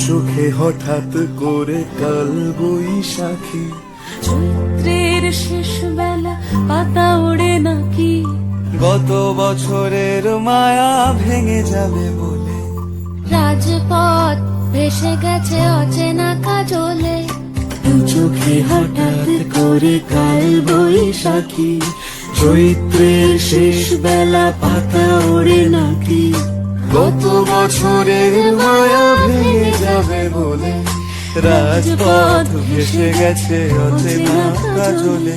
চোখে হঠাৎ করে কাল বৈশাখী, চৈত্রের শেষ বেলা পাতা ওড়ে নাকি, গত বছরের মায়া ভেঙে যাবে বলে, রাজপথ ভেসে গেছে অচেনা কাজলে, দু চোখে হঠাৎ করে কাল বৈশাখী, চৈত্রের শেষ বেলা পাতা ওড়ে নাকি, গত বছরের মায়া ভেঙে যাবে বলে, রাজপথ ভেসে গেছে অচেনা কাজলে,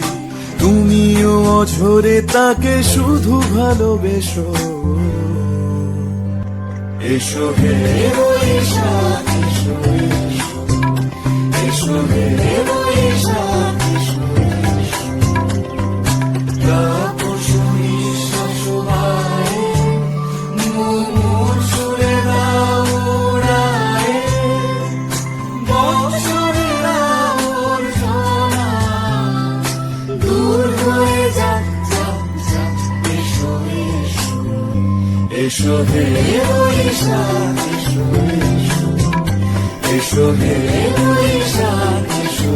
তুমিও অঝরে তাকে শুধু ভালোবেসো। এসো হে বৈশাখ এসো, এসো হে বৈশাখ এসো, ডাকো শুনি শাশুড়ায়, মুমুর সুরে দাও উড়ায়, বছরের আবর্জনা দূর হয়ে যাক যাক যাক। এসো এসো, এসো হে বৈশাখ এসো, এসো হে বৈশাখ এসো।